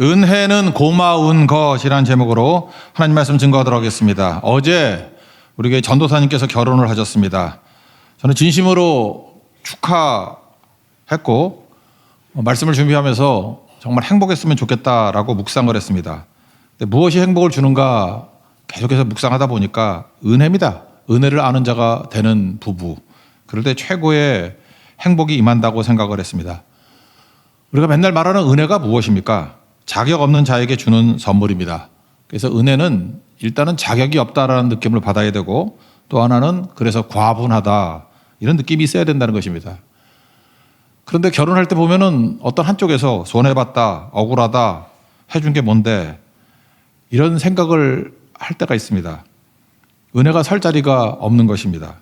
은혜는 고마운 것이라는 제목으로 하나님 말씀 증거하도록 하겠습니다. 어제 우리 교회 전도사님께서 결혼을 하셨습니다. 저는 진심으로 축하했고 말씀을 준비하면서 정말 행복했으면 좋겠다라고 묵상을 했습니다. 무엇이 행복을 주는가 계속해서 묵상하다 보니까 은혜입니다. 은혜를 아는 자가 되는 부부. 그럴 때 최고의 행복이 임한다고 생각을 했습니다. 우리가 맨날 말하는 은혜가 무엇입니까? 자격 없는 자에게 주는 선물입니다. 그래서 은혜는 일단은 자격이 없다라는 느낌을 받아야 되고, 또 하나는 그래서 과분하다 이런 느낌이 있어야 된다는 것입니다. 그런데 결혼할 때 보면은 어떤 한쪽에서 손해봤다, 억울하다, 해준 게 뭔데 이런 생각을 할 때가 있습니다. 은혜가 설 자리가 없는 것입니다.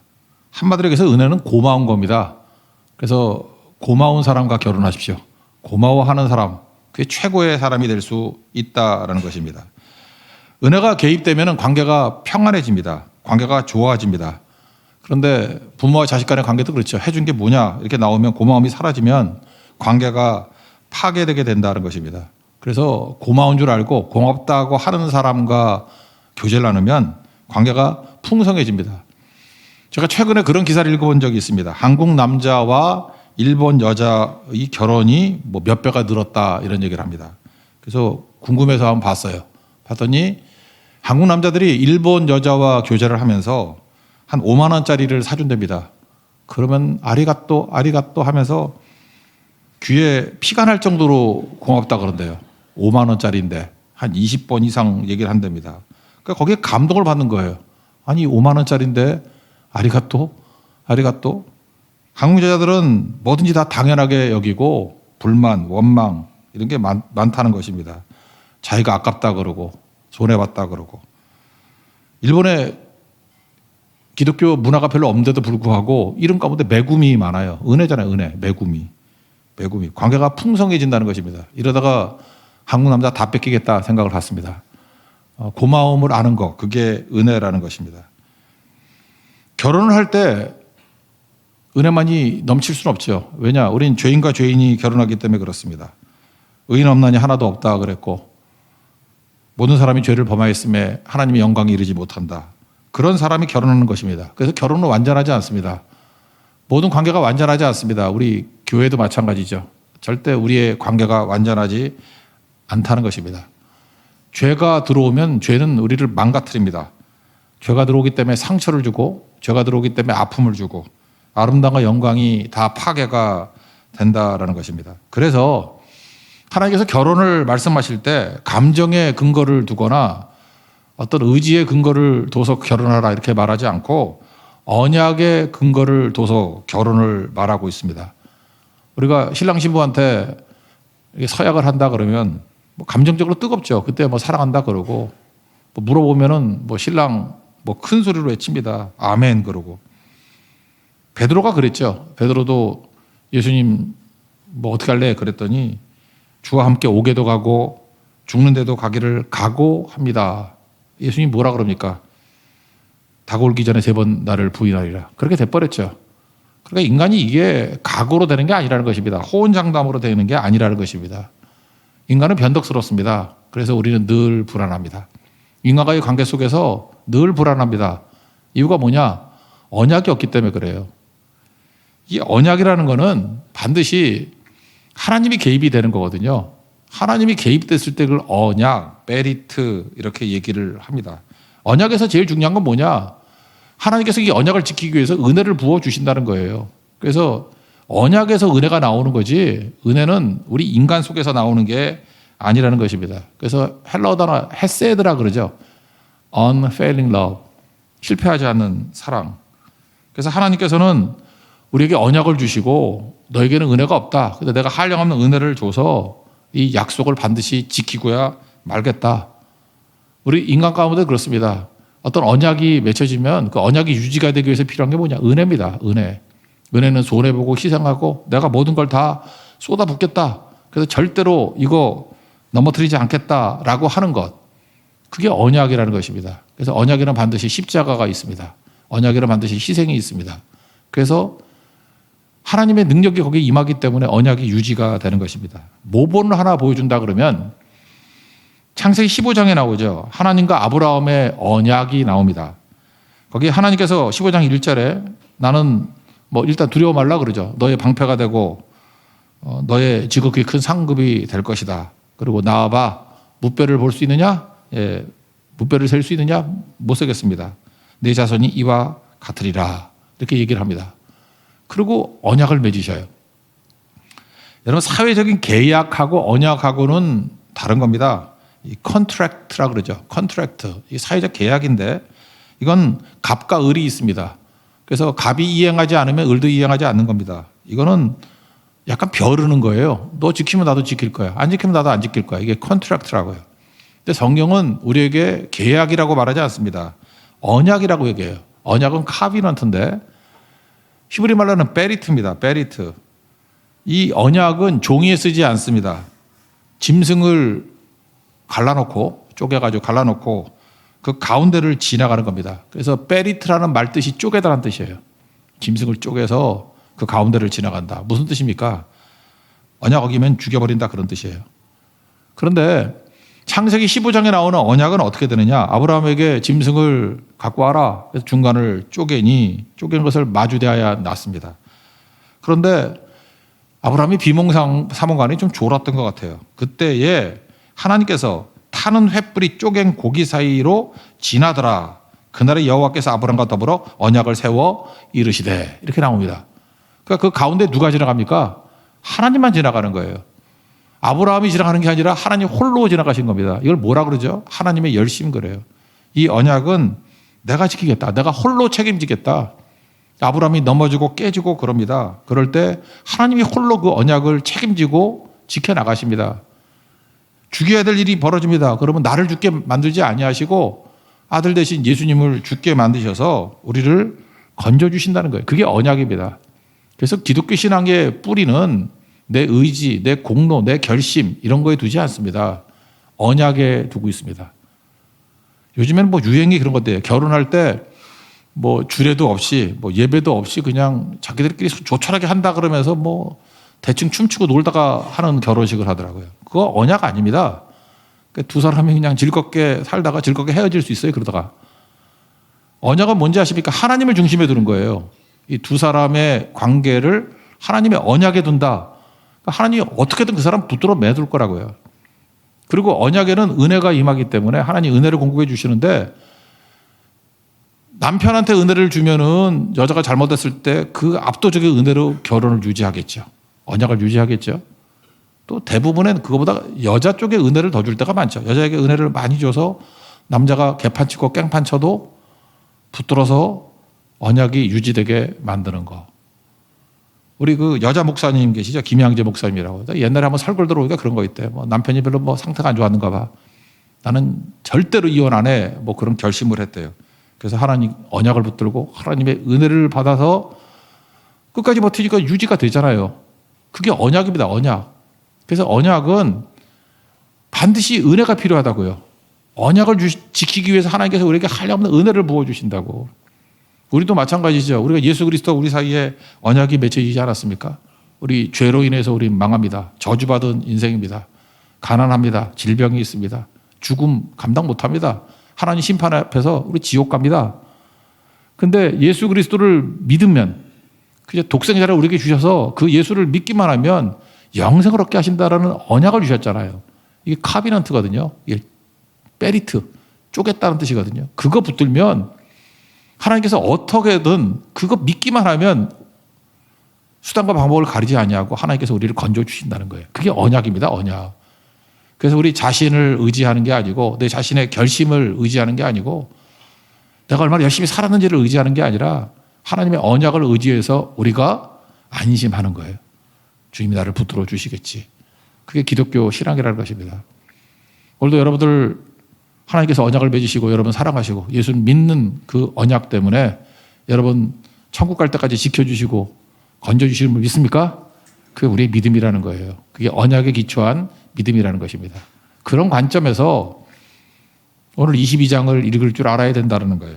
한마디로 해서 은혜는 고마운 겁니다. 그래서 고마운 사람과 결혼하십시오. 고마워하는 사람, 그게 최고의 사람이 될 수 있다라는 것입니다. 은혜가 개입되면 관계가 평안해집니다. 관계가 좋아집니다. 그런데 부모와 자식 간의 관계도 그렇죠. 해준 게 뭐냐 이렇게 나오면 고마움이 사라지면 관계가 파괴되게 된다는 것입니다. 그래서 고마운 줄 알고 고맙다고 하는 사람과 교제를 나누면 관계가 풍성해집니다. 제가 최근에 그런 기사를 읽어본 적이 있습니다. 한국 남자와 일본 여자의 결혼이 뭐 몇 배가 늘었다 이런 얘기를 합니다. 그래서 궁금해서 한번 봤어요. 봤더니 한국 남자들이 일본 여자와 교제를 하면서 한 5만 원짜리를 사준답니다. 그러면 아리가또 하면서 귀에 피가 날 정도로 고맙다 그런대요. 5만 원짜리인데 한 20번 이상 얘기를 한답니다. 그러니까 거기에 감동을 받는 거예요. 아니 5만 원짜리인데 아리가또? 한국 여자들은 뭐든지 다 당연하게 여기고 불만, 원망 이런 게 많다는 것입니다. 자기가 아깝다 그러고 손해봤다 그러고. 일본의 기독교 문화가 별로 없는데도 불구하고 이름 가운데 매구미 많아요. 은혜잖아요. 은혜. 매구미. 관계가 풍성해진다는 것입니다. 이러다가 한국 남자 다 뺏기겠다 생각을 했습니다. 고마움을 아는 것, 그게 은혜라는 것입니다. 결혼을 할 때 은혜만이 넘칠 수는 없죠. 왜냐? 우린 죄인과 죄인이 결혼하기 때문에 그렇습니다. 의인 없나니 하나도 없다 그랬고, 모든 사람이 죄를 범하였음에 하나님의 영광에 이르지 못한다. 그런 사람이 결혼하는 것입니다. 그래서 결혼은 완전하지 않습니다. 모든 관계가 완전하지 않습니다. 우리 교회도 마찬가지죠. 절대 우리의 관계가 완전하지 않다는 것입니다. 죄가 들어오면 죄는 우리를 망가뜨립니다. 죄가 들어오기 때문에 상처를 주고, 죄가 들어오기 때문에 아픔을 주고, 아름다움과 영광이 다 파괴가 된다라는 것입니다. 그래서 하나님께서 결혼을 말씀하실 때 감정의 근거를 두거나 어떤 의지의 근거를 둬서 결혼하라 이렇게 말하지 않고 언약의 근거를 둬서 결혼을 말하고 있습니다. 우리가 신랑 신부한테 서약을 한다 그러면 뭐 감정적으로 뜨겁죠. 그때 뭐 사랑한다 그러고, 뭐 물어보면은 뭐 신랑 뭐 큰 소리로 외칩니다. 아멘 그러고. 베드로가 그랬죠. 베드로도 예수님 뭐 어떻게 할래 그랬더니 주와 함께 오게도 가고 죽는데도 가기를 각오합니다. 예수님 뭐라 그럽니까? 다가오기 전에 3번 나를 부인하리라. 그렇게 돼버렸죠. 그러니까 인간이 이게 각오로 되는 게 아니라는 것입니다. 호언장담으로 되는 게 아니라는 것입니다. 인간은 변덕스럽습니다. 그래서 우리는 늘 불안합니다. 인간과의 관계 속에서 늘 불안합니다. 이유가 뭐냐? 언약이 없기 때문에 그래요. 이 언약이라는 거는 반드시 하나님이 개입이 되는 거거든요. 하나님이 개입됐을 때 그걸 언약, 베리트 이렇게 얘기를 합니다. 언약에서 제일 중요한 건 뭐냐? 하나님께서 이 언약을 지키기 위해서 은혜를 부어주신다는 거예요. 그래서 언약에서 은혜가 나오는 거지, 은혜는 우리 인간 속에서 나오는 게 아니라는 것입니다. 그래서 헬라어 단어 헤세드라 그러죠. unfailing love, 실패하지 않는 사랑. 그래서 하나님께서는 우리에게 언약을 주시고 너에게는 은혜가 없다. 근데 내가 한량없는 은혜를 줘서 이 약속을 반드시 지키고야 말겠다. 우리 인간 가운데 그렇습니다. 어떤 언약이 맺혀지면 그 언약이 유지가 되기 위해서 필요한 게 뭐냐? 은혜입니다. 은혜. 은혜는 손해보고 희생하고 내가 모든 걸 다 쏟아붓겠다. 그래서 절대로 이거 넘어뜨리지 않겠다라고 하는 것. 그게 언약이라는 것입니다. 그래서 언약에는 반드시 십자가가 있습니다. 언약에는 반드시 희생이 있습니다. 그래서 하나님의 능력이 거기에 임하기 때문에 언약이 유지가 되는 것입니다. 모본을 하나 보여준다 그러면 창세기 15장에 나오죠. 하나님과 아브라함의 언약이 나옵니다. 거기 하나님께서 15장 1절에 나는 뭐 일단 두려워 말라 그러죠. 너의 방패가 되고 너의 지극히 큰 상급이 될 것이다. 그리고 나와봐. 무뼈를 볼 수 있느냐? 예, 무뼈를 셀 수 있느냐? 못 세겠습니다. 내 자손이 이와 같으리라. 이렇게 얘기를 합니다. 그리고 언약을 맺으셔요. 여러분 사회적인 계약하고 언약하고는 다른 겁니다. 이 컨트랙트라 그러죠. 컨트랙트. 이 사회적 계약인데 이건 갑과 을이 있습니다. 그래서 갑이 이행하지 않으면 을도 이행하지 않는 겁니다. 이거는 약간 벼르는 거예요. 너 지키면 나도 지킬 거야. 안 지키면 나도 안 지킬 거야. 이게 컨트랙트라고요. 근데 성경은 우리에게 계약이라고 말하지 않습니다. 언약이라고 얘기해요. 언약은 카비넌트인데 히브리 말로는 베리트입니다. 베리트. 이 언약은 종이에 쓰지 않습니다. 짐승을 갈라놓고 쪼개가지고 갈라놓고 그 가운데를 지나가는 겁니다. 그래서 베리트라는 말 뜻이 쪼개다라는 뜻이에요. 짐승을 쪼개서 그 가운데를 지나간다. 무슨 뜻입니까? 언약 어기면 죽여버린다 그런 뜻이에요. 그런데 창세기 15장에 나오는 언약은 어떻게 되느냐? 아브라함에게 짐승을 갖고 와라. 그래서 중간을 쪼개니 쪼개는 것을 마주대하여 놨습니다. 그런데 아브라함이 비몽사몽간에 좀 졸았던 것 같아요. 그때에 하나님께서 타는 횃불이 쪼갠 고기 사이로 지나더라. 그날에 여호와께서 아브라함과 더불어 언약을 세워 이르시되 이렇게 나옵니다. 그러니까 그 가운데 누가 지나갑니까? 하나님만 지나가는 거예요. 아브라함이 지나가는 게 아니라 하나님 홀로 지나가신 겁니다. 이걸 뭐라 그러죠? 하나님의 열심 그래요. 이 언약은 내가 지키겠다. 내가 홀로 책임지겠다. 아브라함이 넘어지고 깨지고 그럽니다. 그럴 때 하나님이 홀로 그 언약을 책임지고 지켜나가십니다. 죽여야 될 일이 벌어집니다. 그러면 나를 죽게 만들지 아니하시고 아들 대신 예수님을 죽게 만드셔서 우리를 건져주신다는 거예요. 그게 언약입니다. 그래서 기독교 신앙의 뿌리는 내 의지, 내 공로, 내 결심 이런 거에 두지 않습니다. 언약에 두고 있습니다. 요즘에는 뭐 유행이 그런 것들이에요. 결혼할 때 뭐 주례도 없이 뭐 예배도 없이 그냥 자기들끼리 조촐하게 한다 그러면서 뭐 대충 춤추고 놀다가 하는 결혼식을 하더라고요. 그거 언약 아닙니다. 두 사람이 그냥 즐겁게 살다가 즐겁게 헤어질 수 있어요. 그러다가. 언약은 뭔지 아십니까? 하나님을 중심에 두는 거예요. 이 두 사람의 관계를 하나님의 언약에 둔다. 하나님이 어떻게든 그 사람 붙들어 매둘 거라고요. 그리고 언약에는 은혜가 임하기 때문에 하나님 은혜를 공급해 주시는데 남편한테 은혜를 주면은 여자가 잘못했을 때 그 압도적인 은혜로 결혼을 유지하겠죠. 언약을 유지하겠죠. 또 대부분은 그거보다 여자 쪽에 은혜를 더 줄 때가 많죠. 여자에게 은혜를 많이 줘서 남자가 개판 치고 깽판 쳐도 붙들어서 언약이 유지되게 만드는 거. 우리 그 여자 목사님 계시죠? 김양재 목사님이라고. 옛날에 한번 설교 들어오니까 그런 거 있대. 뭐 남편이 별로 뭐 상태가 안 좋았는가 봐. 나는 절대로 이혼 안 해. 뭐 그런 결심을 했대요. 그래서 하나님 언약을 붙들고 하나님의 은혜를 받아서 끝까지 버티니까 유지가 되잖아요. 그게 언약입니다. 언약. 그래서 언약은 반드시 은혜가 필요하다고요. 언약을 지키기 위해서 하나님께서 우리에게 한량없는 은혜를 부어주신다고. 우리도 마찬가지죠. 우리가 예수 그리스도 우리 사이에 언약이 맺혀지지 않았습니까? 우리 죄로 인해서 우리 망합니다. 저주받은 인생입니다. 가난합니다. 질병이 있습니다. 죽음 감당 못합니다. 하나님 심판 앞에서 우리 지옥 갑니다. 근데 예수 그리스도를 믿으면 그냥 독생자를 우리에게 주셔서 그 예수를 믿기만 하면 영생을 얻게 하신다라는 언약을 주셨잖아요. 이게 카비넌트거든요. 이게 베리트, 쪼갰다는 뜻이거든요. 그거 붙들면 하나님께서 어떻게든 그거 믿기만 하면 수단과 방법을 가리지 아니하고 하나님께서 우리를 건져주신다는 거예요. 그게 언약입니다. 언약. 그래서 우리 자신을 의지하는 게 아니고 내 자신의 결심을 의지하는 게 아니고 내가 얼마나 열심히 살았는지를 의지하는 게 아니라 하나님의 언약을 의지해서 우리가 안심하는 거예요. 주님이 나를 붙들어 주시겠지. 그게 기독교 신앙이라는 것입니다. 오늘도 여러분들 하나님께서 언약을 맺으시고 여러분 사랑하시고 예수 믿는 그 언약 때문에 여러분 천국 갈 때까지 지켜주시고 건져주시는 분 믿습니까? 그게 우리의 믿음이라는 거예요. 그게 언약에 기초한 믿음이라는 것입니다. 그런 관점에서 오늘 22장을 읽을 줄 알아야 된다는 거예요.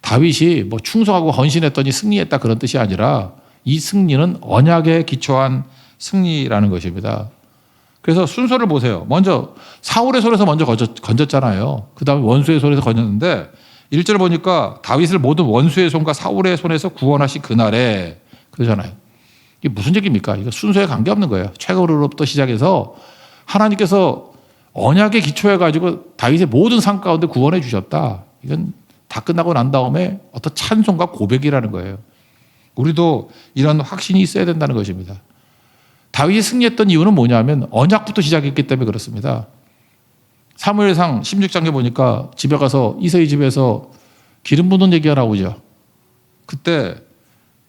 다윗이 뭐 충성하고 헌신했더니 승리했다 그런 뜻이 아니라 이 승리는 언약에 기초한 승리라는 것입니다. 그래서 순서를 보세요. 먼저 사울의 손에서 먼저 건졌잖아요. 그 다음에 원수의 손에서 건졌는데 1절 보니까 다윗을 모든 원수의 손과 사울의 손에서 구원하신 그날에 그러잖아요. 이게 무슨 얘기입니까? 이거 순서에 관계없는 거예요. 최고로부터 시작해서 하나님께서 언약에 기초해가지고 다윗의 모든 삶 가운데 구원해 주셨다. 이건 다 끝나고 난 다음에 어떤 찬송과 고백이라는 거예요. 우리도 이런 확신이 있어야 된다는 것입니다. 다윗이 승리했던 이유는 뭐냐면 언약부터 시작했기 때문에 그렇습니다. 사무엘상 16장에 보니까 집에 가서 이새의 집에서 기름 붓는 얘기가 나오죠. 그때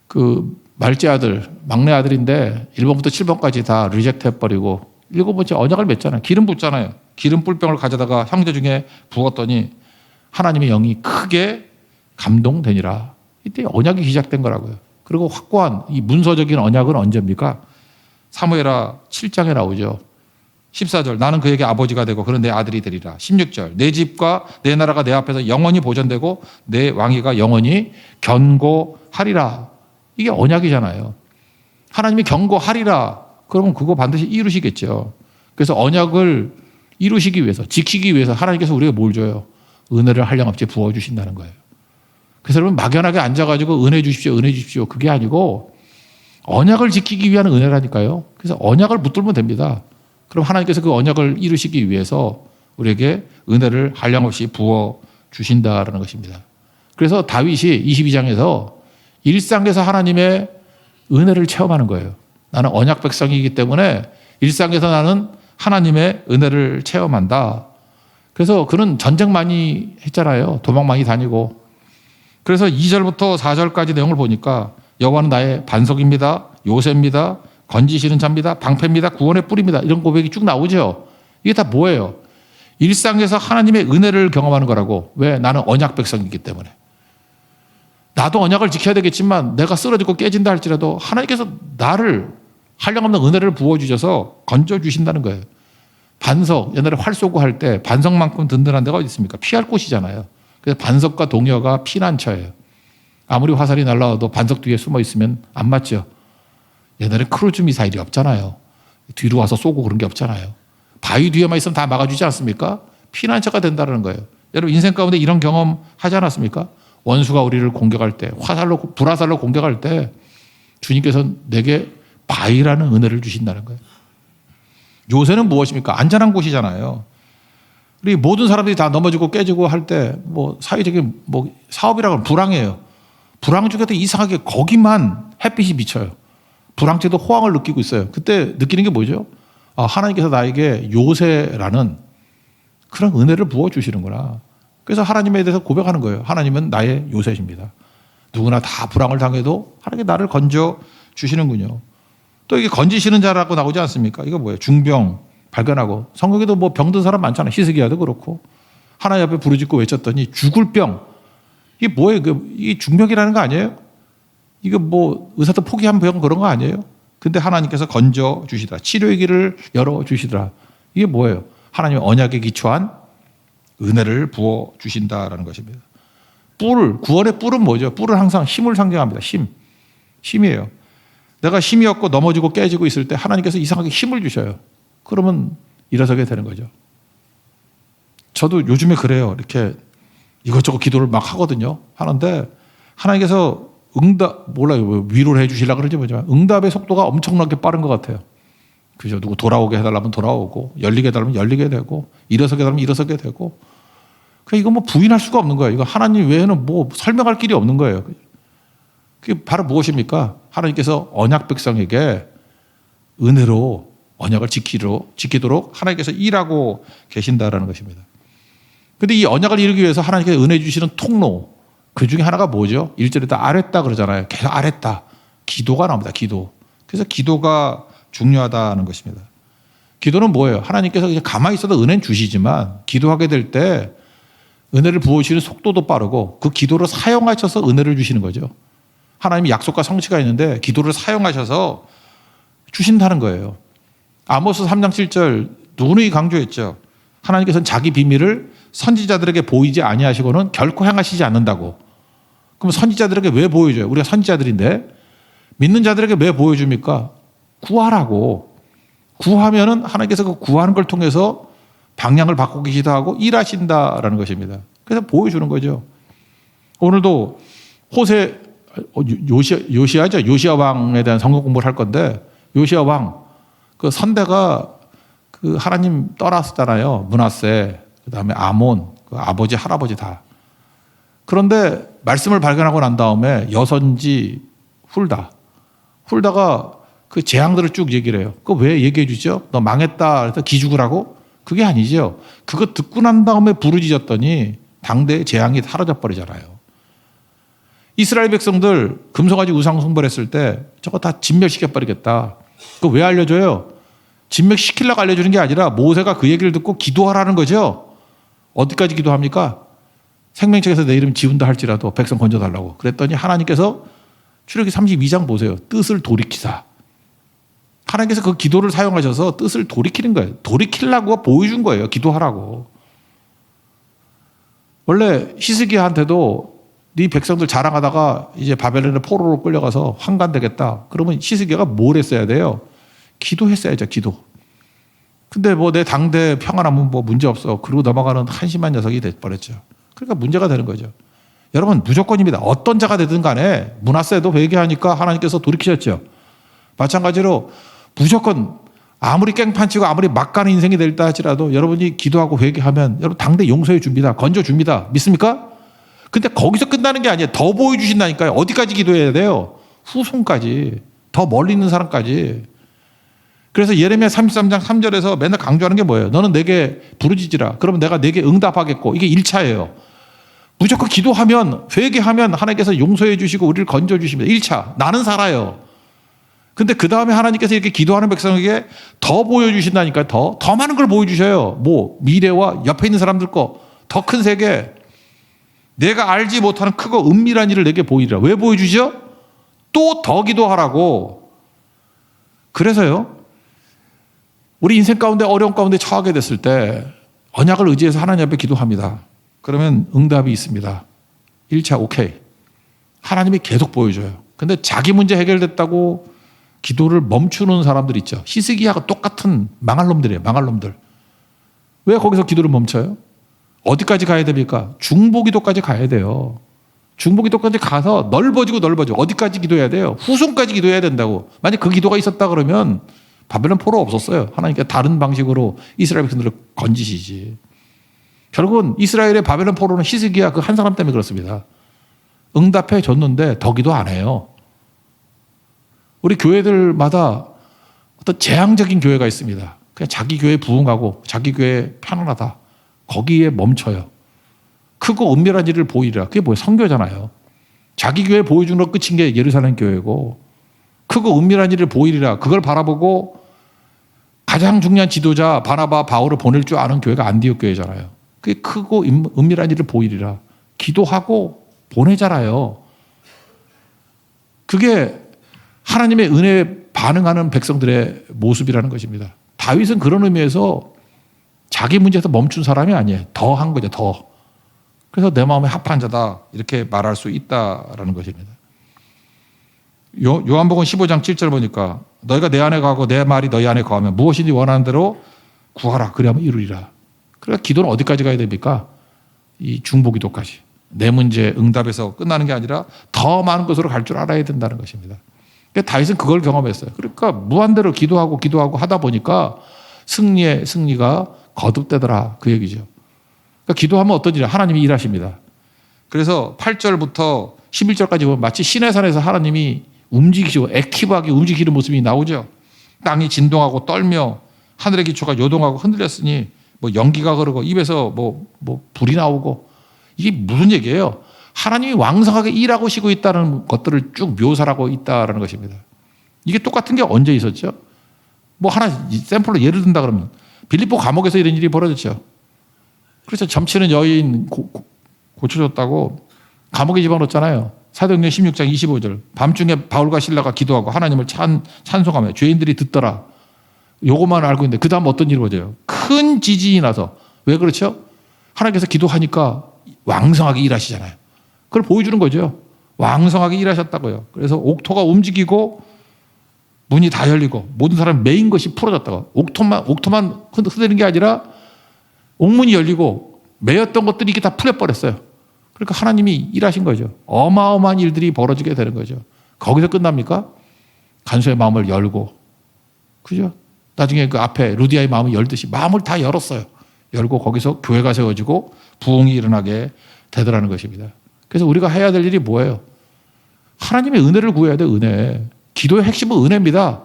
그 말째 아들, 막내 아들인데 1번부터 7번까지 다 리젝트 해버리고 7번째 언약을 맺잖아요. 기름 붓잖아요. 기름 뿔병을 가져다가 형제 중에 부었더니 하나님의 영이 크게 감동되니라. 이때 언약이 시작된 거라고요. 그리고 확고한 이 문서적인 언약은 언제입니까? 사무엘하 7장에 나오죠. 14절 나는 그에게 아버지가 되고 그는 내 아들이 되리라. 16절 내 집과 내 나라가 내 앞에서 영원히 보존되고 내 왕위가 영원히 견고하리라. 이게 언약이잖아요. 하나님이 견고하리라. 그러면 그거 반드시 이루시겠죠. 그래서 언약을 이루시기 위해서 지키기 위해서 하나님께서 우리에게 뭘 줘요? 은혜를 한량없이 부어주신다는 거예요. 그래서 여러분 막연하게 앉아가지고 은혜 주십시오 은혜 주십시오 그게 아니고 언약을 지키기 위한 은혜라니까요. 그래서 언약을 붙들면 됩니다. 그럼 하나님께서 그 언약을 이루시기 위해서 우리에게 은혜를 한량없이 부어 주신다라는 것입니다. 그래서 다윗이 22장에서 일상에서 하나님의 은혜를 체험하는 거예요. 나는 언약 백성이기 때문에 일상에서 나는 하나님의 은혜를 체험한다. 그래서 그는 전쟁 많이 했잖아요. 도망 많이 다니고. 그래서 2절부터 4절까지 내용을 보니까 여호와는 나의 반석입니다. 요새입니다. 건지시는 자입니다. 방패입니다. 구원의 뿔입니다. 이런 고백이 쭉 나오죠. 이게 다 뭐예요? 일상에서 하나님의 은혜를 경험하는 거라고. 왜? 나는 언약 백성이기 때문에. 나도 언약을 지켜야 되겠지만 내가 쓰러지고 깨진다 할지라도 하나님께서 나를 한량없는 은혜를 부어주셔서 건져주신다는 거예요. 반석, 옛날에 활 쏘고 할 때 반석만큼 든든한 데가 어디 있습니까? 피할 곳이잖아요. 그래서 반석과 동료가 피난처예요. 아무리 화살이 날라와도 반석 뒤에 숨어 있으면 안 맞죠. 옛날에 크루즈 미사일이 없잖아요. 뒤로 와서 쏘고 그런 게 없잖아요. 바위 뒤에만 있으면 다 막아주지 않습니까? 피난처가 된다는 거예요. 여러분 인생 가운데 이런 경험 하지 않았습니까? 원수가 우리를 공격할 때, 불화살로 공격할 때 주님께서 내게 바위라는 은혜를 주신다는 거예요. 요새는 무엇입니까? 안전한 곳이잖아요. 우리 모든 사람들이 다 넘어지고 깨지고 할 때 뭐 사회적인 뭐 사업이라고 하면 불황이에요. 불황 중에도 이상하게 거기만 햇빛이 비쳐요. 불황째도 호황을 느끼고 있어요. 그때 느끼는 게 뭐죠? 아, 하나님께서 나에게 요새라는 그런 은혜를 부어주시는구나. 그래서 하나님에 대해서 고백하는 거예요. 하나님은 나의 요새십니다. 누구나 다 불황을 당해도 하나님이 나를 건져 주시는군요. 또 이게 건지시는 자라고 나오지 않습니까? 이거 뭐예요? 중병 발견하고 성경에도 뭐 병든 사람 많잖아요. 히스기야도 그렇고 하나님 앞에 부르짖고 외쳤더니 죽을 병. 이게 뭐예요? 이 중병이라는 거 아니에요? 이거 뭐 의사도 포기한 병 그런 거 아니에요? 근데 하나님께서 건져 주시더라. 치료의 길을 열어 주시더라. 이게 뭐예요? 하나님의 언약에 기초한 은혜를 부어 주신다라는 것입니다. 구원의 뿔은 뭐죠? 뿔은 항상 힘을 상징합니다. 힘이에요. 내가 힘이 없고 넘어지고 깨지고 있을 때 하나님께서 이상하게 힘을 주셔요. 그러면 일어서게 되는 거죠. 저도 요즘에 그래요. 이렇게 이것저것 기도를 막 하거든요. 하는데 하나님께서 위로를 해 주시려고 그러지 뭐지만 응답의 속도가 엄청나게 빠른 것 같아요. 그죠? 누구 돌아오게 해달라면 돌아오고, 열리게 해달라면 열리게 되고, 일어서게 해달라면 일어서게 되고. 이거 뭐 부인할 수가 없는 거예요. 이거 하나님 외에는 뭐 설명할 길이 없는 거예요. 그게 바로 무엇입니까? 하나님께서 언약 백성에게 은혜로 언약을 지키도록 하나님께서 일하고 계신다라는 것입니다. 그런데 이 언약을 이루기 위해서 하나님께서 은혜 주시는 통로, 그 중에 하나가 뭐죠? 1절에다 아랬다 그러잖아요. 계속 아랬다. 기도가 나옵니다. 기도. 그래서 기도가 중요하다는 것입니다. 기도는 뭐예요? 하나님께서 그냥 가만히 있어도 은혜는 주시지만 기도하게 될 때 은혜를 부어주시는 속도도 빠르고 그 기도를 사용하셔서 은혜를 주시는 거죠. 하나님이 약속과 성취가 있는데 기도를 사용하셔서 주신다는 거예요. 아모스 3장 7절 누누이 강조했죠. 하나님께서는 자기 비밀을 선지자들에게 보이지 아니하시고는 결코 행하시지 않는다고. 그럼 선지자들에게 왜 보여줘요? 우리가 선지자들인데 믿는 자들에게 왜 보여줍니까? 구하라고. 구하면은 하나님께서 그 구하는 걸 통해서 방향을 바꾸고 계시다 하고 일하신다라는 것입니다. 그래서 보여주는 거죠. 오늘도 요시아죠. 요시아 왕에 대한 성경 공부를 할 건데, 요시아 왕, 그 선대가 그 하나님 떠났었잖아요. 므낫세, 그 다음에 아몬, 그 아버지, 할아버지 다. 그런데 말씀을 발견하고 난 다음에 여선지 훌다가 그 재앙들을 쭉 얘기를 해요. 그거 왜 얘기해 주죠? 너 망했다. 그래서 기죽을 하고? 그게 아니죠. 그거 듣고 난 다음에 부르짖었더니 당대의 재앙이 사라져 버리잖아요. 이스라엘 백성들 금송아지 우상 숭배를 했을 때 저거 다 진멸시켜 버리겠다. 그거 왜 알려줘요? 진멸시키려고 알려주는 게 아니라 모세가 그 얘기를 듣고 기도하라는 거죠. 어디까지 기도합니까? 생명책에서 내 이름 지운다 할지라도 백성 건져달라고. 그랬더니 하나님께서 출애굽기 32장 보세요. 뜻을 돌이키사. 하나님께서 그 기도를 사용하셔서 뜻을 돌이키는 거예요. 돌이키려고 보여준 거예요. 기도하라고. 원래 히스기야한테도 네 백성들 자랑하다가 이제 바벨론의 포로로 끌려가서 환관되겠다. 그러면 히스기야가 뭘 했어야 돼요? 기도했어야죠. 기도. 근데 뭐 내 당대 평안하면 뭐 문제 없어. 그러고 넘어가는 한심한 녀석이 돼버렸죠. 그러니까 문제가 되는 거죠. 여러분 무조건입니다. 어떤 자가 되든 간에 므낫세도 회개하니까 하나님께서 돌이키셨죠. 마찬가지로 무조건 아무리 깽판치고 아무리 막가는 인생이 될다 할지라도 여러분이 기도하고 회개하면 여러분 당대 용서해 줍니다. 건져 줍니다. 믿습니까? 근데 거기서 끝나는 게 아니에요. 더 보여주신다니까요. 어디까지 기도해야 돼요? 후손까지. 더 멀리 있는 사람까지. 그래서 예레미야 33장 3절에서 맨날 강조하는 게 뭐예요? 너는 내게 부르짖으라. 그러면 내가 내게 응답하겠고. 이게 1차예요. 무조건 기도하면 회개하면 하나님께서 용서해 주시고 우리를 건져 주십니다. 1차. 나는 살아요. 근데 그 다음에 하나님께서 이렇게 기도하는 백성에게 더 보여주신다니까요. 더 많은 걸 보여주셔요. 뭐 미래와 옆에 있는 사람들 거 더 큰 세계. 내가 알지 못하는 크고 은밀한 일을 내게 보이리라. 왜 보여주죠? 또 더 기도하라고. 그래서요. 우리 인생 가운데 어려운 가운데 처하게 됐을 때 언약을 의지해서 하나님 앞에 기도합니다. 그러면 응답이 있습니다. 1차 오케이. 하나님이 계속 보여줘요. 근데 자기 문제 해결됐다고 기도를 멈추는 사람들 있죠. 히스기야하고 똑같은 망할 놈들이에요. 망할 놈들. 왜 거기서 기도를 멈춰요? 어디까지 가야 됩니까? 중보기도까지 가야 돼요. 중보기도까지 가서 넓어지고 어디까지 기도해야 돼요? 후손까지 기도해야 된다고. 만약 그 기도가 있었다 그러면 바벨론 포로 없었어요. 하나님께 다른 방식으로 이스라엘 백성들을 건지시지. 결국은 이스라엘의 바벨론 포로는 히스기야 그 한 사람 때문에 그렇습니다. 응답해 줬는데 더 기도 안 해요. 우리 교회들마다 어떤 재앙적인 교회가 있습니다. 그냥 자기 교회에 부응하고 자기 교회에 편안하다. 거기에 멈춰요. 크고 은밀한 일을 보이리라. 그게 뭐예요? 선교잖아요. 자기 교회 보여주는 것 끝인 게 예루살렘 교회고 크고 은밀한 일을 보이리라. 그걸 바라보고 가장 중요한 지도자 바나바 바울을 보낼 줄 아는 교회가 안디옥 교회잖아요. 그게 크고 은밀한 일을 보이리라. 기도하고 보내잖아요. 그게 하나님의 은혜에 반응하는 백성들의 모습이라는 것입니다. 다윗은 그런 의미에서 자기 문제에서 멈춘 사람이 아니에요. 더 한 거죠. 더. 그래서 내 마음에 합한 자다 이렇게 말할 수 있다라는 것입니다. 요한복음 15장 7절 보니까 너희가 내 안에 거하고 내 말이 너희 안에 거하면 무엇이든지 원하는 대로 구하라. 그리하면 이루리라. 그러니까 기도는 어디까지 가야 됩니까? 이 중보기도까지. 내 문제 응답에서 끝나는 게 아니라 더 많은 것으로 갈 줄 알아야 된다는 것입니다. 그러니까 다윗은 그걸 경험했어요. 그러니까 무한대로 기도하고 하다 보니까 승리의 승리가 거듭되더라. 그 얘기죠. 그러니까 기도하면 어떤 일이야? 하나님이 일하십니다. 그래서 8절부터 11절까지 보면 마치 시내산에서 하나님이 움직이시고 액티브하게 움직이는 모습이 나오죠. 땅이 진동하고 떨며 하늘의 기초가 요동하고 흔들렸으니 뭐 연기가 흐르고 입에서 뭐 불이 나오고 이게 무슨 얘기예요? 하나님이 왕성하게 일하고 시고 있다는 것들을 쭉 묘사하고 있다는 것입니다. 이게 똑같은 게 언제 있었죠? 뭐 하나 샘플로 예를 든다 그러면 빌립보 감옥에서 이런 일이 벌어졌죠. 그래서 점치는 여인 고쳐줬다고 감옥에 집어넣었잖아요. 사도행전 16장 25절. 밤중에 바울과 실라가 기도하고 하나님을 찬송하며 죄인들이 듣더라. 요것만 알고 있는데 그 다음 어떤 일이 벌어져요? 큰 지진이 나서. 왜 그렇죠? 하나님께서 기도하니까 왕성하게 일하시잖아요. 그걸 보여주는 거죠. 왕성하게 일하셨다고요. 그래서 옥토가 움직이고 문이 다 열리고 모든 사람 메인 것이 풀어졌다고. 옥토만 흔들리는 게 아니라 옥문이 열리고 메였던 것들이 이게 다 풀려버렸어요. 그러니까 하나님이 일하신 거죠. 어마어마한 일들이 벌어지게 되는 거죠. 거기서 끝납니까? 간수의 마음을 열고, 그죠? 나중에 그 앞에 루디아의 마음을 열듯이 마음을 다 열었어요. 열고 거기서 교회가 세워지고 부흥이 일어나게 되더라는 것입니다. 그래서 우리가 해야 될 일이 뭐예요? 하나님의 은혜를 구해야 돼, 은혜. 기도의 핵심은 은혜입니다.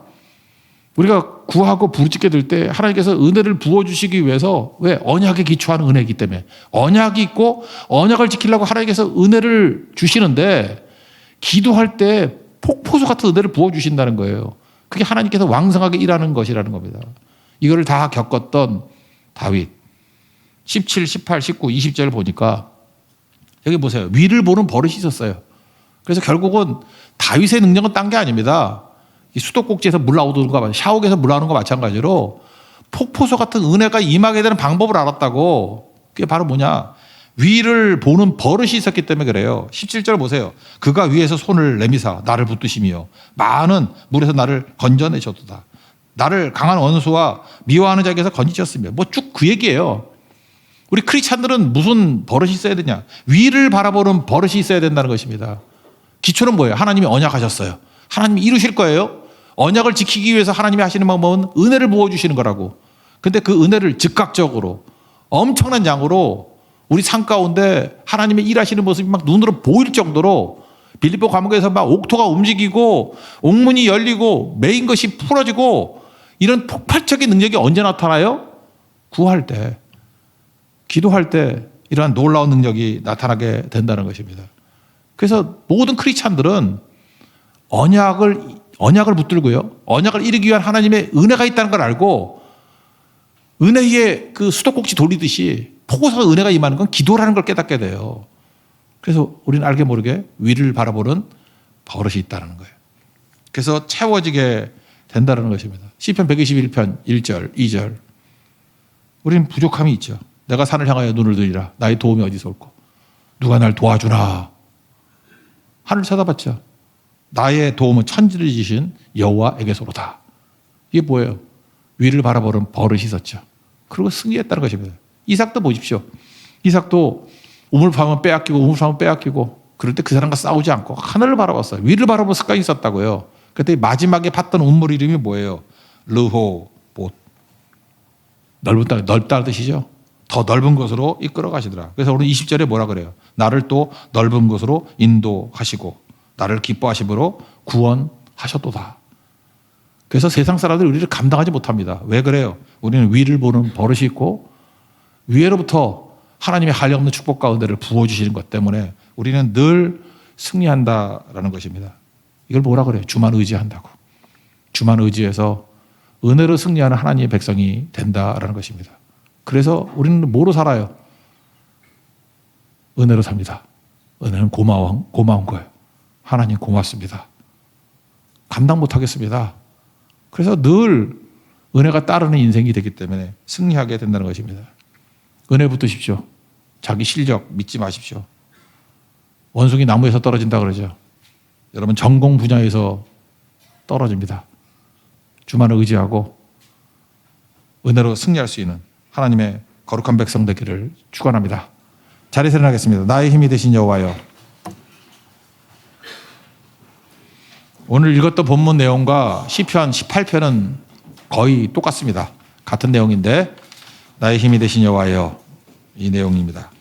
우리가 구하고 부르짖게 될 때 하나님께서 은혜를 부어주시기 위해서, 왜? 언약에 기초한 은혜이기 때문에. 언약이 있고 언약을 지키려고 하나님께서 은혜를 주시는데, 기도할 때 폭포수 같은 은혜를 부어주신다는 거예요. 그게 하나님께서 왕성하게 일하는 것이라는 겁니다. 이거를 다 겪었던 다윗. 17, 18, 19, 20절 보니까 여기 보세요. 위를 보는 버릇이 있었어요. 그래서 결국은 다윗의 능력은 딴 게 아닙니다. 이 수도꼭지에서 물 나오는 거, 샤워기에서 물 나오는 거 마찬가지로 폭포수 같은 은혜가 임하게 되는 방법을 알았다고. 그게 바로 뭐냐? 위를 보는 버릇이 있었기 때문에 그래요. 17절 보세요. 그가 위에서 손을 내미사 나를 붙드시며 많은 물에서 나를 건져내셨도다. 나를 강한 원수와 미워하는 자에게서 건지셨으며. 뭐 쭉 그 얘기예요. 우리 크리스찬들은 무슨 버릇이 있어야 되냐? 위를 바라보는 버릇이 있어야 된다는 것입니다. 기초는 뭐예요? 하나님이 언약하셨어요. 하나님이 이루실 거예요. 언약을 지키기 위해서 하나님이 하시는 방법은 은혜를 부어주시는 거라고. 근데 그 은혜를 즉각적으로 엄청난 양으로 우리 삶 가운데 하나님의 일하시는 모습이 막 눈으로 보일 정도로 빌립보 감옥에서 막 옥토가 움직이고 옥문이 열리고 메인 것이 풀어지고 이런 폭발적인 능력이 언제 나타나요? 구할 때, 기도할 때 이러한 놀라운 능력이 나타나게 된다는 것입니다. 그래서 모든 크리스찬들은 언약을 붙들고요. 언약을 이루기 위한 하나님의 은혜가 있다는 걸 알고 은혜의 그 수도꼭지 돌리듯이 폭우사가 은혜가 임하는 건 기도라는 걸 깨닫게 돼요. 그래서 우리는 알게 모르게 위를 바라보는 버릇이 있다는 거예요. 그래서 채워지게 된다는 것입니다. 시편 121편 1절, 2절. 우리는 부족함이 있죠. 내가 산을 향하여 눈을 들이라. 나의 도움이 어디서 올꼬? 누가 날 도와주나? 하늘 쳐다봤죠. 나의 도움은 천지를 지신 여호와에게서로다. 이게 뭐예요? 위를 바라보는 버릇이 있었죠. 그리고 승리했다는 것입니다. 이삭도 보십시오. 이삭도 우물파면 빼앗기고 우물파면 빼앗기고 그럴 때 그 사람과 싸우지 않고 하늘을 바라봤어요. 위를 바라보는 습관이 있었다고요. 그때 마지막에 팠던 우물 이름이 뭐예요? 르호봇. 넓은 땅, 넓다는 뜻이죠. 더 넓은 곳으로 이끌어 가시더라. 그래서 오늘 20절에 뭐라 그래요? 나를 또 넓은 곳으로 인도하시고 나를 기뻐하심으로 구원하셨도다. 그래서 세상 사람들이 우리를 감당하지 못합니다. 왜 그래요? 우리는 위를 보는 버릇이 있고 위에로부터 하나님의 한량없는 축복과 은혜를 부어주시는 것 때문에 우리는 늘 승리한다라는 것입니다. 이걸 뭐라 그래요? 주만 의지한다고. 주만 의지해서 은혜로 승리하는 하나님의 백성이 된다라는 것입니다. 그래서 우리는 뭐로 살아요? 은혜로 삽니다. 은혜는 고마운 거예요. 하나님 고맙습니다. 감당 못하겠습니다. 그래서 늘 은혜가 따르는 인생이 되기 때문에 승리하게 된다는 것입니다. 은혜 붙드십시오. 자기 실력 믿지 마십시오. 원숭이 나무에서 떨어진다 그러죠. 여러분 전공 분야에서 떨어집니다. 주만을 의지하고 은혜로 승리할 수 있는 하나님의 거룩한 백성 되기를 축원합니다. 자리에서 일어나겠습니다. 나의 힘이 되신 여호와여. 오늘 읽었던 본문 내용과 시편 18편은 거의 똑같습니다. 같은 내용인데 나의 힘이 되신 여호와여 이 내용입니다.